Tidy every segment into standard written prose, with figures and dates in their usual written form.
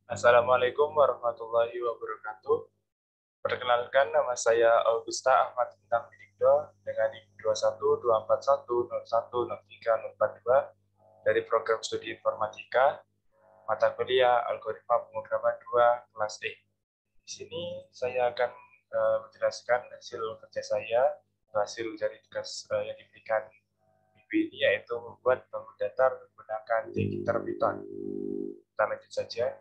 Assalamualaikum warahmatullahi wabarakatuh. Perkenalkan, nama saya Augusta Ahmad Bintang Bidikdo dengan NIM 212410103042 dari program studi informatika, mata kuliah algoritma pemrograman 2 kelas E. Di sini saya akan menjelaskan hasil kerja saya, hasil dari tugas yang diberikan minggu ini, yaitu membuat bangun datar menggunakan Jupyter Python. Kita lanjut saja.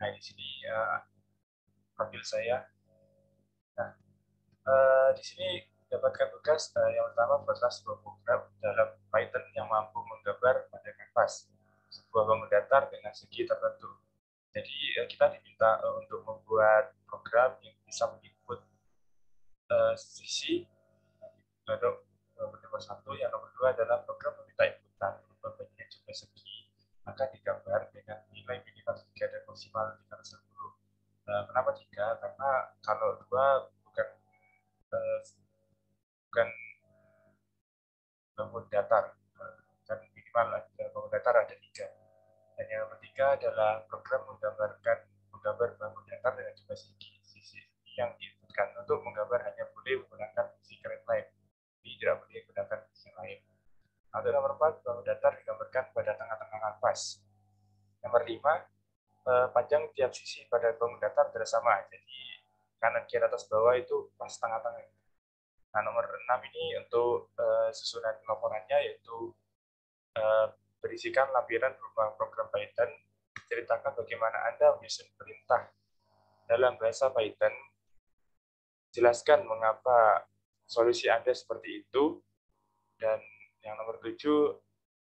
Nah, di sini profil saya. Nah, di sini dapatkan tugas yang pertama buatlah sebuah program dalam Python yang mampu menggambar pada kanvas sebuah bangun datar dengan segi tertentu. Jadi kita diminta untuk membuat program yang bisa menginput sisi untuk nomor satu, yang nomor dua adalah program meminta inputan berbandingan jumlah segi akan digambar dengan nilai minimal 3 dan maksimal 360. Kenapa 3? Karena kalau 2 bukan bukan bangun datar, dan minimal bangun datar ada 3. Dan yang ketiga adalah program menggambar bangun datar dengan jumlah sisi yang diinputkan. Untuk menggambar hanya boleh menggunakan sisi current line, tidak boleh menggunakan sisi lain. Untuk nomor 4, bangun datar digambarkan pada tengah-tengah kanvas. Nomor 5, panjang tiap sisi pada bangun datar adalah sama, jadi kanan kiri atas bawah itu pas tengah-tengah. Nah, nomor 6 ini untuk susunan laporannya, yaitu berisikan lampiran berupa program Python, ceritakan bagaimana Anda menyusun perintah dalam bahasa Python, jelaskan mengapa solusi Anda seperti itu, dan yang nomor 7,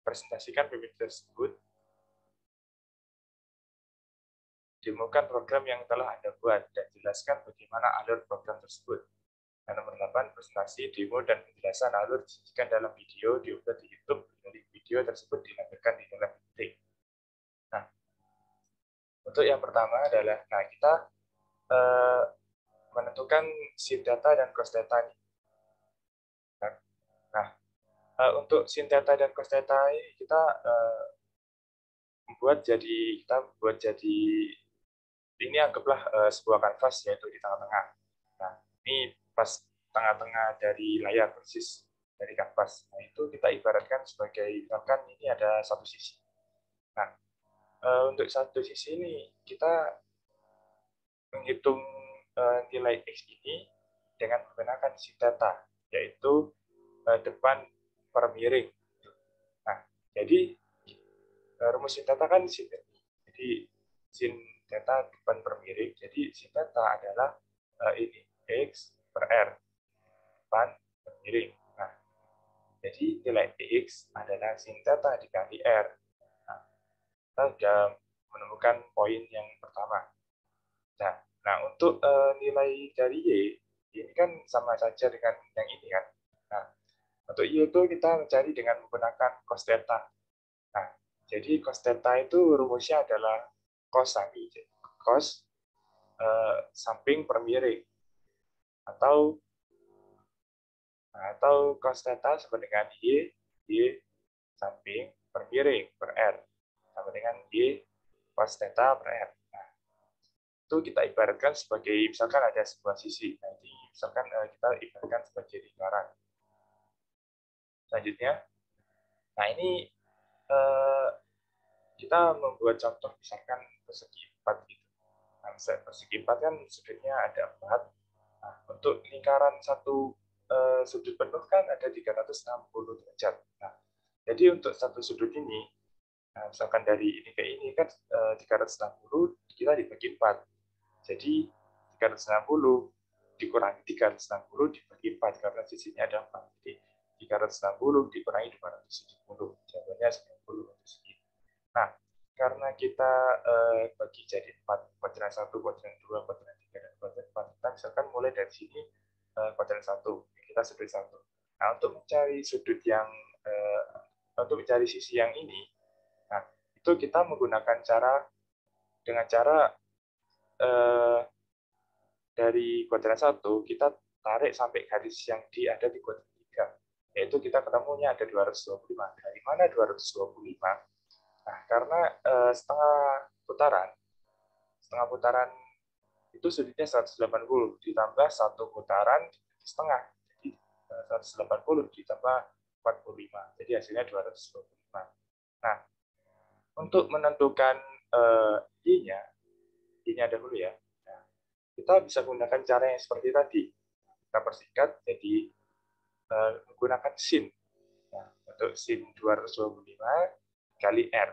presentasikan PPT tersebut, demokan program yang telah Anda buat, dan jelaskan bagaimana alur program tersebut. Dan nomor 8, presentasi, demo, dan penjelasan alur disajikan dalam video, diunggah di YouTube, dari video tersebut dilampirkan di dalam meeting. Nah, untuk yang pertama adalah, kita menentukan sin data dan cos data. Nah, untuk sin data dan cos data ini kita buat jadi ini anggaplah sebuah kanvas, yaitu di tengah-tengah. Nah, ini pas tengah-tengah dari layar, persis dari kanvas. Nah, itu kita ibaratkan sebagai, misalkan ini ada satu sisi. Nah, untuk satu sisi ini kita menghitung nilai X ini dengan menggunakan sin data, yaitu depan per miring. Nah, jadi rumus sin data kan sin. Jadi sin data depan per miring. Jadi sin data adalah ini X per R depan per miring. Nah, jadi nilai X adalah sin data dikali R. Nah, kita sudah menemukan poin yang pertama. Nah, untuk nilai dari Y, ini kan sama saja dengan yang ini kan. Nah, untuk Y itu kita mencari dengan menggunakan cos delta. Nah, jadi cos delta itu rumusnya adalah cos samping, cos samping per miring, atau cos delta sama dengan Y samping per miring per R, sama dengan Y cos delta per R. Itu kita ibaratkan sebagai, misalkan ada sebuah sisi, nah ini misalkan kita ibaratkan sebagai lingkaran. Selanjutnya, nah ini kita membuat contoh, misalkan persegi 4 gitu. Nah, persegi 4 kan sudutnya ada 4. Nah, untuk lingkaran satu sudut penuh kan ada 360 derajat. Nah, jadi untuk satu sudut ini, nah, misalkan dari ini ke ini kan 360, kita dibagi 4. Jadi 360 dikurangi 360 dibagi 4, karena sisinya ada 4. Jadi 360 dikurangi 270, jawabannya 90 untuk segi. Nah, karena kita bagi jadi 4, kuadran 1, kuadran 2, kuadran 3, dan kuadran 4, kita misalkan mulai dari sini kuadran 1, kita sudut 1. Nah, untuk mencari sudut yang untuk mencari sisi yang ini, nah itu kita menggunakan dengan cara dari kuadran 1 kita tarik sampai garis yang ada di kuadran 3, yaitu kita ketemunya ada 225. Dari mana 225? Nah, karena setengah putaran itu sudutnya 180 ditambah satu putaran setengah. Jadi 180 ditambah 45. Jadi hasilnya 225. Nah, untuk menentukan I-nya, I-nya dahulu ya. Nah, kita bisa gunakan cara yang seperti tadi. Kita persingkat jadi menggunakan sin. Nah, untuk sin 225 kali R.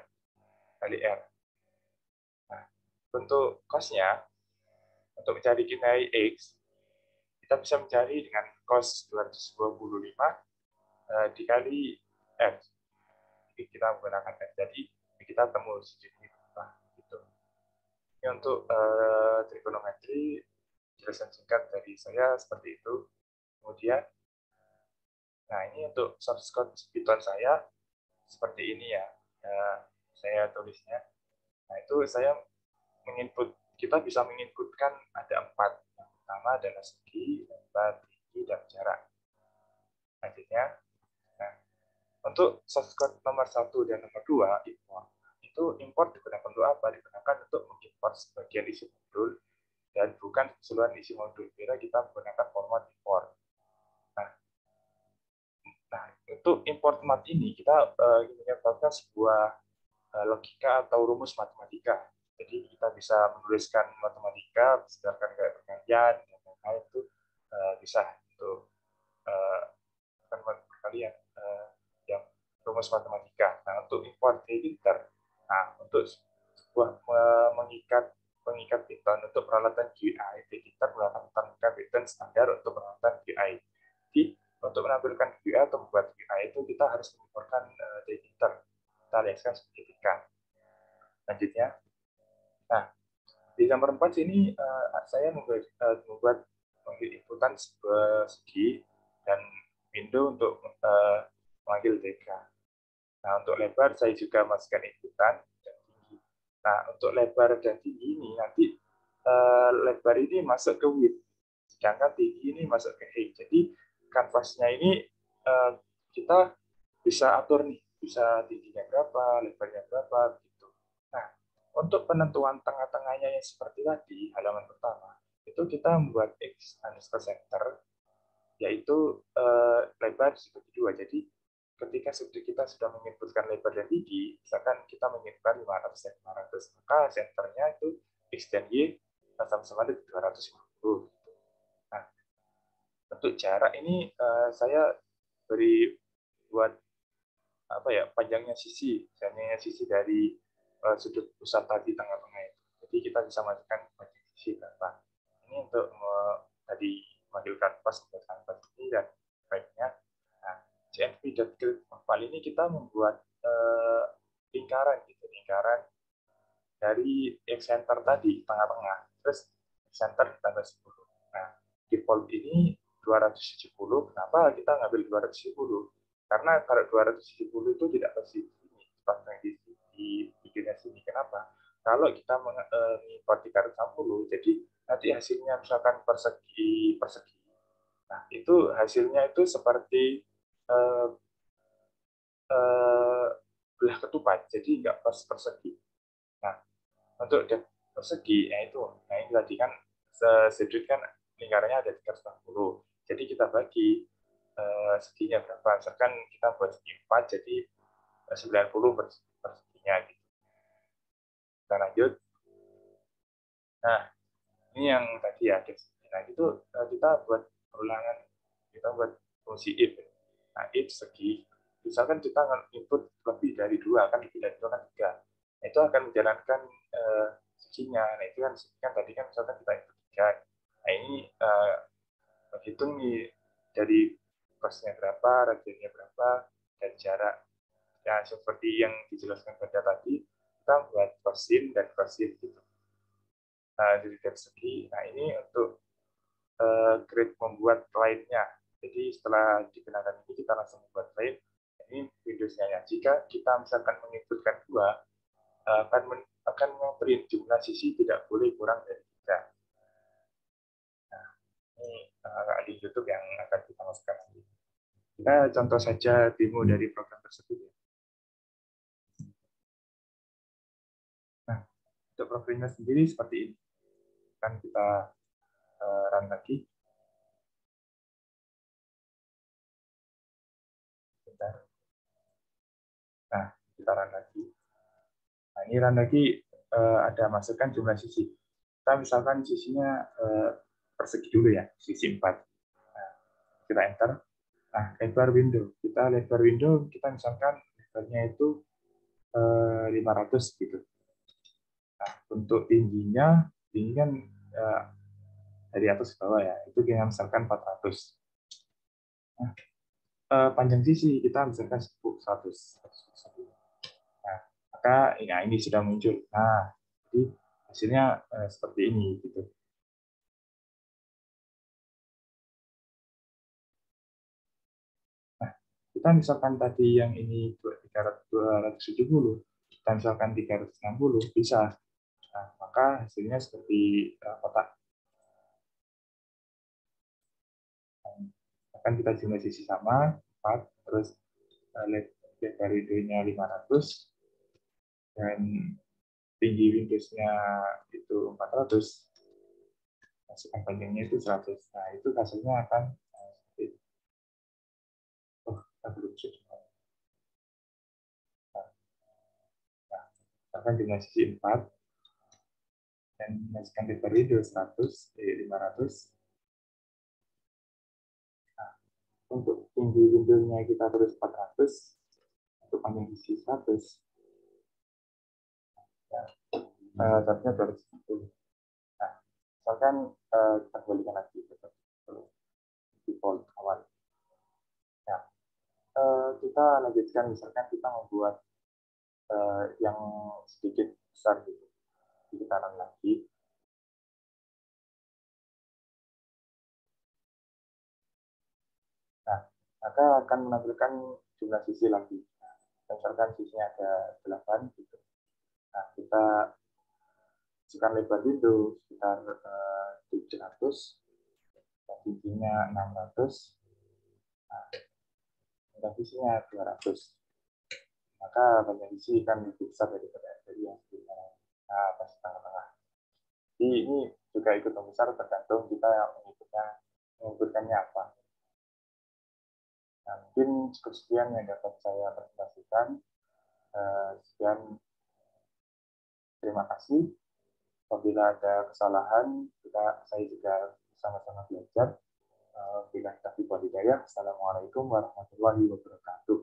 Kali R. Nah, untuk cos-nya, untuk mencari nilai X, kita bisa mencari dengan cos 225 dikali F. Jadi kita menggunakan F. Jadi kita temu sejumlah berapa. Gitu. Ini untuk trigonometri, jelasan singkat dari saya seperti itu. Kemudian, nah ini untuk source code Python saya seperti ini ya. Saya tulisnya. Nah itu saya menginput, kita bisa menginputkan ada 4. Yang pertama adalah segi, lebar, tinggi, dan jarak. Selanjutnya, nah, untuk source code nomor 1 dan nomor 2, import. Itu import digunakan untuk apa? Digunakan untuk mengimport sebagian isi modul dan bukan keseluruhan isi modul. Kira kita menggunakan format import. Nah, untuk import mat ini kita menyebabkan sebuah logika atau rumus matematika. Jadi kita bisa menuliskan matematika berdasarkan kayak perkalian dan lain-lain itu bisa untuk perkalian yang rumus matematika. Nah, untuk import editor, nah untuk sebuah mengikat Python untuk peralatan GUI, editor melakukan Python standar untuk peralatan GUI. Jadi untuk menampilkan GUI atau membuat GUI itu kita harus menggunakan editor. Kita lihatkan sertifikat. Selanjutnya, nah di nomor 4 ini saya membuat inputan segi dan window untuk memanggil TK. Nah, untuk lebar saya juga masukkan inputan dan tinggi. Nah, untuk lebar dan tinggi ini nanti lebar ini masuk ke width, sedangkan tinggi ini masuk ke height. Jadi kanvasnya ini kita bisa atur nih, bisa tingginya berapa, lebarnya berapa, gitu. Nah, untuk penentuan tengah-tengahnya yang seperti tadi, halaman pertama, itu kita membuat X underscore center, yaitu lebar disebut 2. Jadi ketika kita sudah menginputkan lebar dan tinggi, misalkan kita menginputkan 500 dan 500, maka senternya itu X dan Y sama-sama di 250. Nah, untuk jarak ini saya beri buat apa ya, panjangnya sisi dari sudut pusat tadi tengah-tengah itu. Jadi kita bisa masukkan panjang sisi berapa. Ini untuk tadi memanggilkan pas membuat kanvas ini dan baiknya. Nah, cnv.create ini kita membuat lingkaran gitu, lingkaran dari X center tadi tengah-tengah, terus X center ditambah 10. Nah, default ini 270. Kenapa kita ngambil 270? Karena kalau 270 itu tidak pasti ini, pasang di bikinnya sini. Kenapa? Kalau kita mengimport 360, jadi nanti hasilnya misalkan persegi persegi. Nah, itu hasilnya itu seperti eh, eh, belah ketupat, jadi nggak pas persegi. Nah, untuk depth persegi, ya itu. Nah, ini tadi kan sudut kan lingkarannya ada 360. Jadi kita bagi seginya berapa. Misalkan kita buat segi 4, jadi 90 perseginya. Gitu. Kita lanjut. Nah, ini yang tadi ya. Nah, itu kita buat perulangan. Kita buat fungsi if. Nah, if segi. Misalkan kita input lebih dari 2, kan lebih dari 2 kan 3. Nah, itu akan menjalankan seginya. Nah, itu kan tadi kan misalkan kita input 3. Nah, ini hitung nih dari cosnya berapa, radiusnya berapa, dan jarak. Ya, seperti yang dijelaskan pada tadi, kita buat cosin dan cosin gitu. Nah, dari segi, nah ini untuk create membuat lainnya. Jadi setelah dikenakan ini, kita langsung membuat lain. Ini Windows-nya ya. Jika kita misalkan menginputkan 2, akan memprint jumlah sisi tidak boleh kurang dari 3. Nah, ini di YouTube yang akan kita masukkan nanti. Kita contoh saja demo dari program tersebut. untuk profilnya sendiri seperti ini. Kan kita run lagi. Bentar. Nah, kita run lagi. Nah, ini run lagi ada masukkan jumlah sisi. Kita misalkan sisinya persegi dulu ya, sisi 4. Nah, kita enter. Nah, lebar window. Kita misalkan lebarnya itu 500 gitu. Nah, untuk tingginya kan dari atas ke bawah ya, itu kita misalkan 400. Nah, panjang sisi kita misalkan 100. Nah, maka ya, ini sudah muncul. Nah, jadi hasilnya seperti ini gitu. Nah, kita misalkan tadi yang ini 270, kita misalkan 360 bisa. Nah, maka hasilnya seperti kotak. Akan kita jumlah sisi sama 4, terus lebar windownya 500 dan tinggi Windows-nya itu 400, masukan panjangnya itu 100. Nah, itu hasilnya akan seperti itu. Oh, kita belum switch. Nah, akan jumlah sisi 4 dan masukan lebar Windows 500. Nah, untuk tinggi Windows-nya kita terus 400, untuk panjang sisi 100. Nah, charge-nya 250. Nah, misalkan kita kembalikan lagi ke default awal. Nah, kita lanjutkan, misalkan kita membuat yang sedikit besar gitu. Kita run lagi. Nah, maka akan menampilkan jumlah sisi lagi. Nah, misalkan sisinya ada 8 gitu. Nah, kita masukkan lebar window sekitar 700, dan tingginya 600, dan sisinya 200. Maka banyak sisi kan lebih besar daripada dari yang sebelumnya. Nah, pas tengah-tengah. Jadi ini juga ikut membesar tergantung kita mengukurkannya apa. Nah, mungkin cukup sekian yang dapat saya presentasikan. Sekian, terima kasih. Apabila ada kesalahan, saya juga sama-sama belajar. Bila kita Assalamualaikum warahmatullahi wabarakatuh.